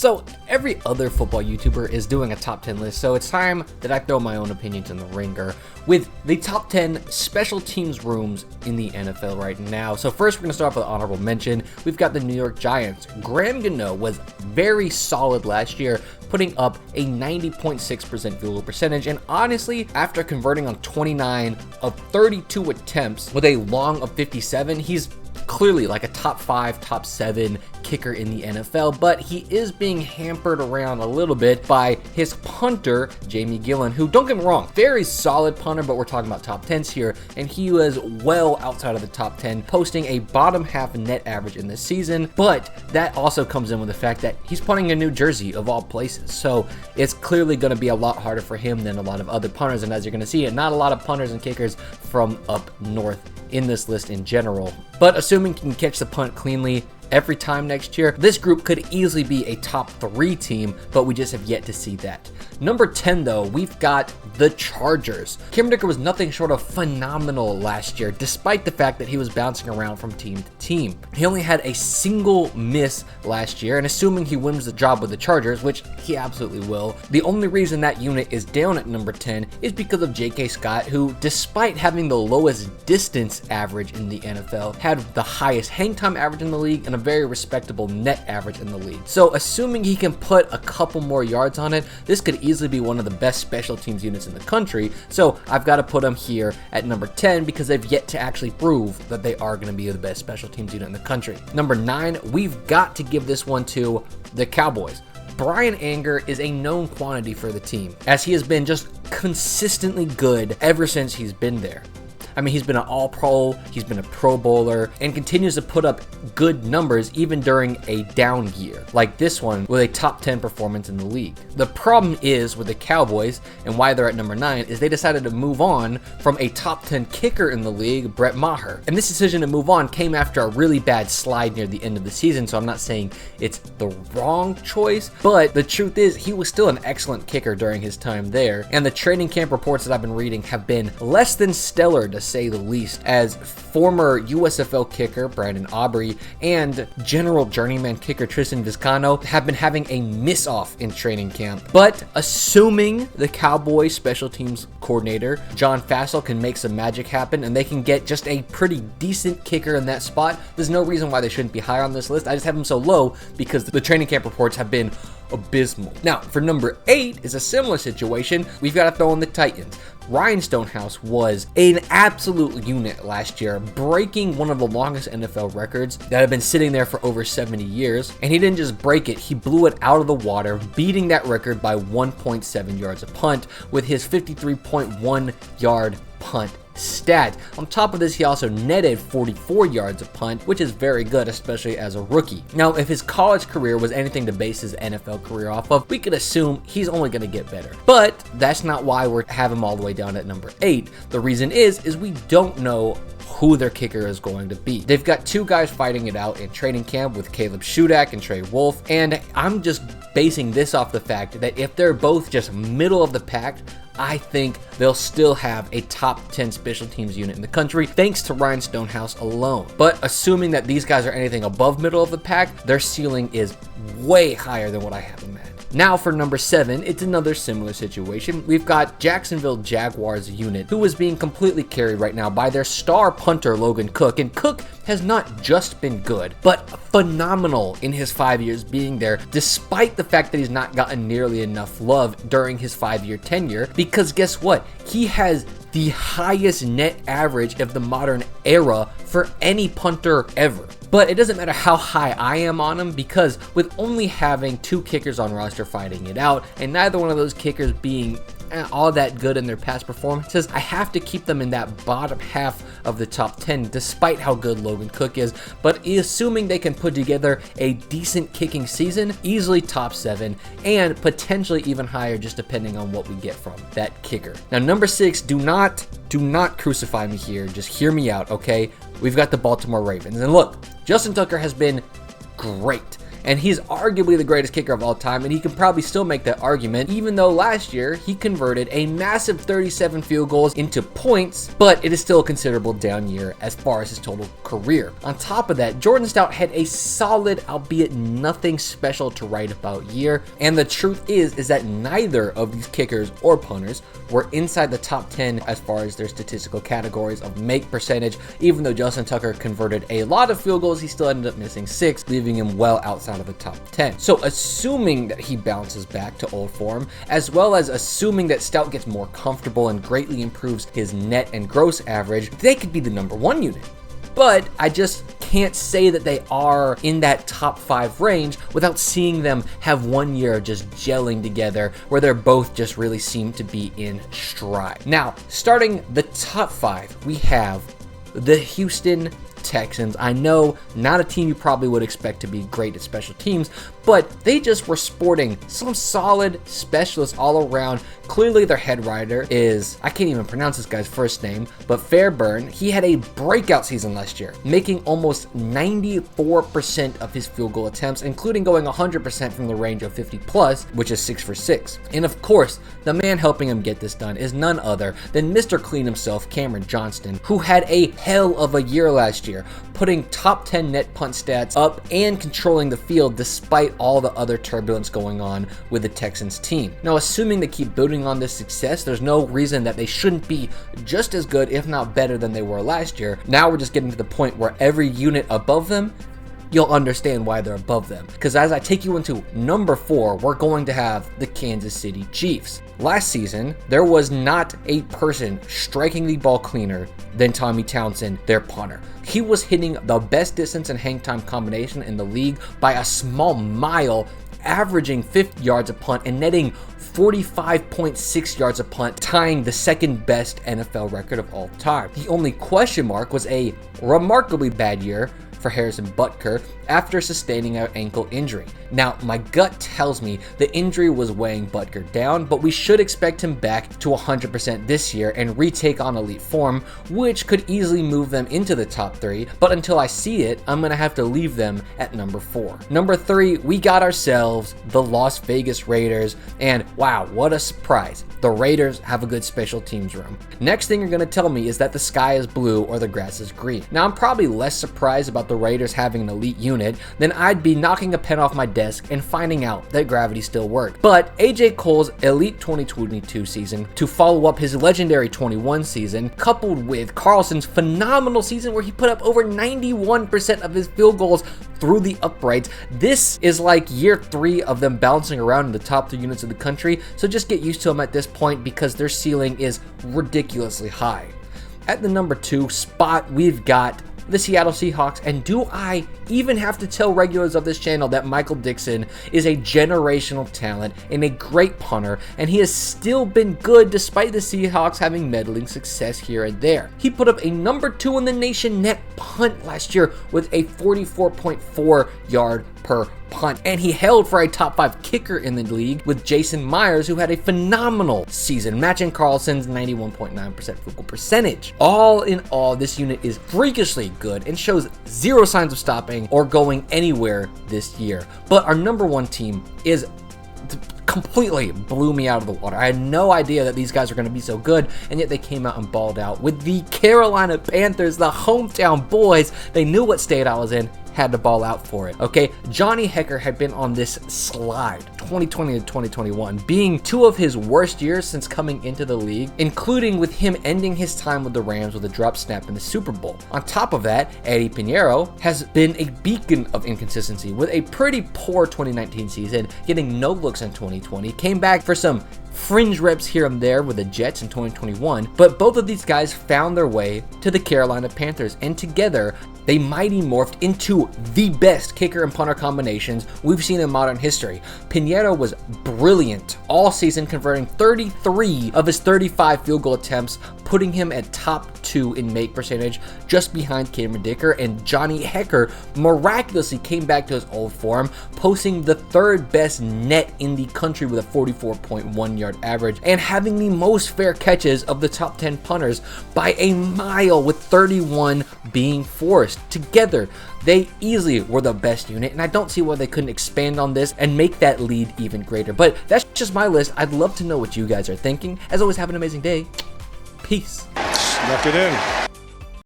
So every other football YouTuber is doing a top 10 list, so it's time that I throw my own opinions in the ringer with the top 10 special teams rooms in the NFL right now. So first, we're going to start off with honorable mention. We've got the New York Giants. Graham Gano was very solid last year, putting up a 90.6% field goal percentage, and honestly, after converting on 29 of 32 attempts with a long of 57, he's clearly like a top 5, top 7 kicker in the NFL, but he is being hampered around a little bit by his punter, Jamie Gillan, who, don't get me wrong, very solid punter, but we're talking about top 10s here, and he was well outside of the top 10, posting a bottom half net average in this season, but that also comes in with the fact that he's punting in New Jersey, of all places, so it's clearly going to be a lot harder for him than a lot of other punters, and as you're going to see, not a lot of punters and kickers from up north in this list in general. But assuming he can catch the punt cleanly every time next year, this group could easily be a top 3 team, but we just have yet to see that. Number 10, though, we've got the Chargers. Cam Dicker was nothing short of phenomenal last year, despite the fact that he was bouncing around from team to team. He only had a single miss last year, and assuming he wins the job with the Chargers, which he absolutely will, the only reason that unit is down at number 10 is because of J.K. Scott, who, despite having the lowest distance average in the NFL, had the highest hang time average in the league and a very respectable net average in the league. So assuming he can put a couple more yards on it, this could easily be one of the best special teams units in the country. So I've got to put him here at number 10 because they've yet to actually prove that they are going to be the best special teams unit in the country. Number 9, we've got to give this one to the Cowboys. Brian Anger is a known quantity for the team, as he has been just consistently good ever since he's been there. I mean, he's been an all-pro, he's been a pro bowler, and continues to put up good numbers even during a down year, like this one with a top 10 performance in the league. The problem is with the Cowboys, and why they're at number 9, is they decided to move on from a top 10 kicker in the league, Brett Maher. And this decision to move on came after a really bad slide near the end of the season, so I'm not saying it's the wrong choice, but the truth is he was still an excellent kicker during his time there, and the training camp reports that I've been reading have been less than stellar, to say the least, as former USFL kicker Brandon Aubrey and general journeyman kicker Tristan Vizcano have been having a miss-off in training camp. But assuming the Cowboys special teams coordinator John Fassel can make some magic happen and they can get just a pretty decent kicker in that spot, there's no reason why they shouldn't be higher on this list. I just have them so low because the training camp reports have been abysmal. Now, for number 8 is a similar situation. We've got to throw in the Titans. Ryan Stonehouse was an absolute unit last year, breaking one of the longest NFL records that have been sitting there for over 70 years. And he didn't just break it, he blew it out of the water, beating that record by 1.7 yards a punt with his 53.1 yard punt stat. On top of this, he also netted 44 yards a punt, which is very good, especially as a rookie. Now, if his college career was anything to base his NFL career off of, we could assume he's only going to get better. But that's not why we have him all the way down at number 8. The reason is we don't know who their kicker is going to be. They've got 2 guys fighting it out in training camp with Caleb Shudak and Trey Wolf, and I'm just basing this off the fact that if they're both just middle of the pack, I think they'll still have a top 10 special teams unit in the country thanks to Ryan Stonehouse alone. But assuming that these guys are anything above middle of the pack, their ceiling is way higher than what I have them at. Now for number 7, it's another similar situation. We've got Jacksonville Jaguars unit, who is being completely carried right now by their star punter Logan Cook, and Cook has not just been good, but phenomenal in his 5 years being there, despite the fact that he's not gotten nearly enough love during his 5-year tenure, because guess what? He has the highest net average of the modern era for any punter ever. But it doesn't matter how high I am on him, because with only having 2 kickers on roster fighting it out, and neither one of those kickers being all that good in their past performances, I have to keep them in that bottom half of the top 10 despite how good Logan Cook is. But assuming they can put together a decent kicking season, easily top 7 and potentially even higher, just depending on what we get from that kicker. Now number 6, do not crucify me here, just hear me out, okay? We've got the Baltimore Ravens, and look, Justin Tucker has been great. and he's arguably the greatest kicker of all time, and he can probably still make that argument, even though last year he converted a massive 37 field goals into points, but it is still a considerable down year as far as his total career. On top of that, Jordan Stout had a solid, albeit nothing special to write about year, and the truth is that neither of these kickers or punters were inside the top 10 as far as their statistical categories of make percentage. Even though Justin Tucker converted a lot of field goals, he still ended up missing 6, leaving him well outside of the top 10. So assuming that he bounces back to old form, as well as assuming that Stout gets more comfortable and greatly improves his net and gross average, they could be the number 1 unit. But I just can't say that they are in that top 5 range without seeing them have 1 year of just gelling together where they're both just really seem to be in stride. Now, starting the top 5, we have the Houston Texans. I know not a team you probably would expect to be great at special teams, but they just were sporting some solid specialists all around. Clearly their head writer is, I can't even pronounce this guy's first name, but Fairburn. He had a breakout season last year, making almost 94% of his field goal attempts, including going 100% from the range of 50 plus, which is 6 for 6. And of course, the man helping him get this done is none other than Mr. Clean himself, Cameron Johnston, who had a hell of a year last year, putting top 10 net punt stats up and controlling the field despite all the other turbulence going on with the Texans team. Now, assuming they keep building on this success, there's no reason that they shouldn't be just as good, if not better than they were last year. Now we're just getting to the point where every unit above them, you'll understand why they're above them. Because as I take you into number 4, we're going to have the Kansas City Chiefs. Last season, there was not a person striking the ball cleaner than Tommy Townsend, their punter. He was hitting the best distance and hang time combination in the league by a small mile, averaging 50 yards a punt and netting 45.6 yards a punt, tying the second best NFL record of all time. The only question mark was a remarkably bad year for Harrison Butker after sustaining an ankle injury. Now, my gut tells me the injury was weighing Butker down, but we should expect him back to 100% this year and retake on elite form, which could easily move them into the top 3, but until I see it, I'm gonna have to leave them at number 4. Number 3, we got ourselves the Las Vegas Raiders, and wow, what a surprise. The Raiders have a good special teams room. Next thing you're gonna tell me is that the sky is blue or the grass is green. Now, I'm probably less surprised about the Raiders having an elite unit than I'd be knocking a pen off my desk and finding out that gravity still worked. But AJ Cole's elite 2022 season to follow up his legendary 21 season, coupled with Carlson's phenomenal season where he put up over 91% of his field goals through the uprights, this is like year 3 of them bouncing around in the top 3 units of the country, so just get used to them at this point because their ceiling is ridiculously high. At the number 2 spot, we've got the Seattle Seahawks, and do I even have to tell regulars of this channel that Michael Dixon is a generational talent and a great punter, and he has still been good despite the Seahawks having meddling success here and there. He put up a number 2 in the nation net punt last year with a 44.4 yard per punt, and he held for a top 5 kicker in the league with Jason Myers, who had a phenomenal season, matching Carlson's 91.9% field goal percentage. All in all, this unit is freakishly good and shows zero signs of stopping or going anywhere this year. But our number 1 team is completely blew me out of the water. I had no idea that these guys were going to be so good, and yet they came out and balled out with the Carolina Panthers, the hometown boys. They knew what state I was in, had to ball out for it. Okay, Johnny Hekker had been on this slide 2020 to 2021, being 2 of his worst years since coming into the league, including with him ending his time with the Rams with a drop snap in the Super Bowl. On top of that, Eddie Pinheiro has been a beacon of inconsistency with a pretty poor 2019 season, getting no looks in 2020, came back for some fringe reps here and there with the Jets in 2021, but both of these guys found their way to the Carolina Panthers, and together they mighty morphed into the best kicker and punter combinations we've seen in modern history. Pinheiro was brilliant all season, converting 33 of his 35 field goal attempts, putting him at top 2 in make percentage, just behind Cameron Dicker, and Johnny Hekker miraculously came back to his old form, posting the 3rd best net in the country with a 44.1 yard average, and having the most fair catches of the top 10 punters by a mile, with 31 being forced. Together, they easily were the best unit, and I don't see why they couldn't expand on this and make that lead even greater. But that's just my list. I'd love to know what you guys are thinking. As always, have an amazing day. Peace. Snuck it in.